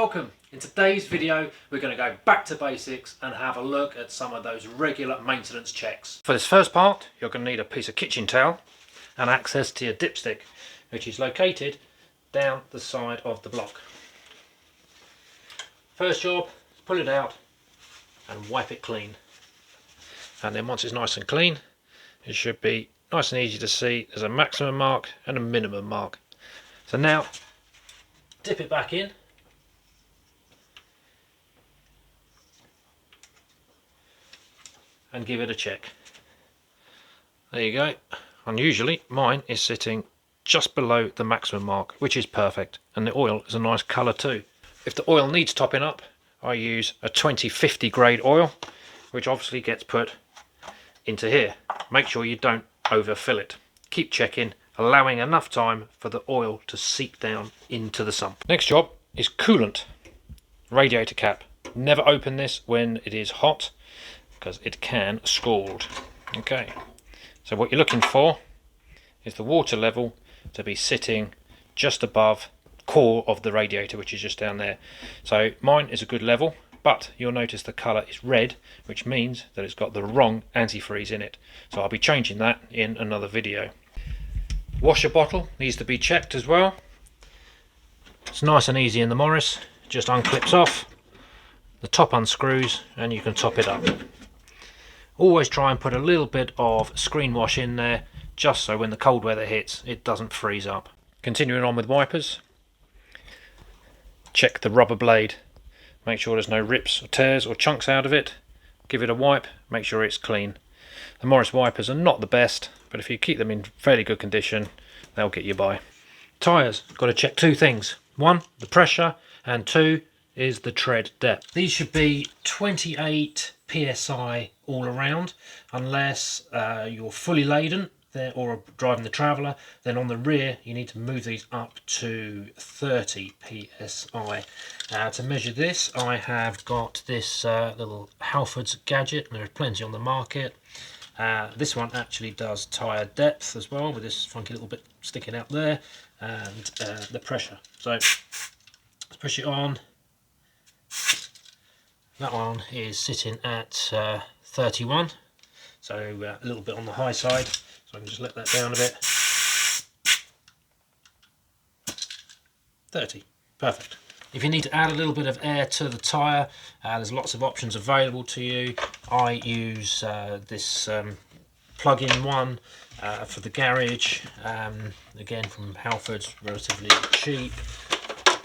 welcome. In today's video we're going to go back to basics and have a look at some of those regular maintenance checks. For this first part you're going to need a piece of kitchen towel and access to your dipstick, which is located down the side of the block. First job, pull it out and wipe it clean, and then once it's nice and clean it should be nice and easy to see there's a maximum mark and a minimum mark. So now dip it back in and give it a check. There you go. Unusually mine is sitting just below the maximum mark, which is perfect, and the oil is a nice colour too. If the oil needs topping up, I use a 2050 grade oil, which obviously gets put into here. Make sure you don't overfill it. Keep checking, allowing enough time for the oil to seep down into the sump. Next job is coolant. Radiator cap. Never open this when it is hot because it can scald. Okay, so what you're looking for is the water level to be sitting just above core of the radiator, which is just down there. So mine is a good level, but you'll notice the colour is red, which means that it's got the wrong antifreeze in it. So I'll be changing that in another video. Washer bottle needs to be checked as well. It's nice and easy in the Morris, just unclips off, the top unscrews and you can top it up. Always try and put a little bit of screen wash in there, just so when the cold weather hits it doesn't freeze up. Continuing on with wipers, check the rubber blade, make sure there's no rips or tears or chunks out of it, give it a wipe, make sure it's clean. The Morris wipers are not the best, but if you keep them in fairly good condition they'll get you by. Tyres, got to check two things. One, the pressure, and two is the tread depth. These should be 28 psi all around, unless you're fully laden or driving the Traveller. Then on the rear you need to move these up to 30 psi. To measure this I have got this little Halford's gadget, and there are plenty on the market. This one actually does tyre depth as well, with this funky little bit sticking out there, and the pressure. So let's push it on. That one is sitting at 31, so a little bit on the high side, so I can just let that down a bit. 30, perfect. If you need to add a little bit of air to the tyre, there's lots of options available to you. I use this plug-in one for the garage, again from Halford's, relatively cheap.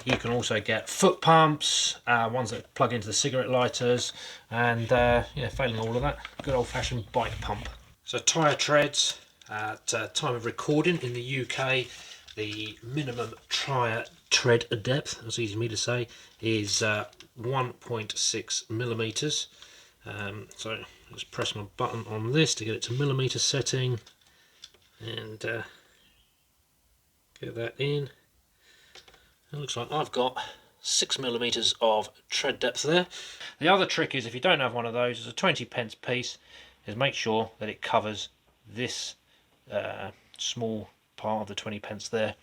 You can also get foot pumps, ones that plug into the cigarette lighters, and yeah, failing all of that, good old-fashioned bike pump. So tyre treads, at time of recording in the UK, the minimum tyre tread depth, that's easy for me to say, is 1.6 millimeters. So let's press my button on this to get it to millimeter setting, and get that in. It looks like I've got 6 millimeters of tread depth there. The other trick is, if you don't have one of those, it's a 20p piece, is make sure that it covers this small part of the 20p there,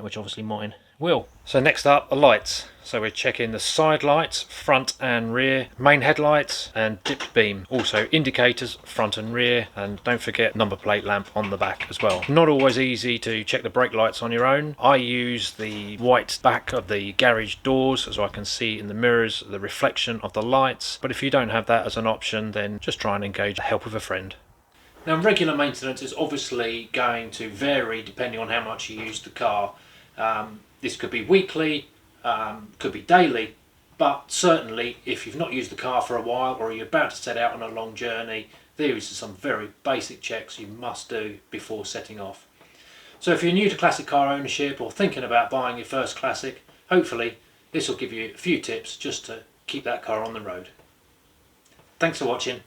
which obviously mine will. So next up, the lights. So we're checking the side lights, front and rear, main headlights and dipped beam. Also indicators, front and rear, and don't forget number plate lamp on the back as well. Not always easy to check the brake lights on your own. I use the white back of the garage doors so I can see in the mirrors the reflection of the lights, but if you don't have that as an option, then just try and engage the help of a friend. Now, regular maintenance is obviously going to vary depending on how much you use the car. This could be weekly, could be daily, but certainly if you've not used the car for a while or you're about to set out on a long journey, these are some very basic checks you must do before setting off. So if you're new to classic car ownership or thinking about buying your first classic, hopefully this will give you a few tips just to keep that car on the road. Thanks for watching.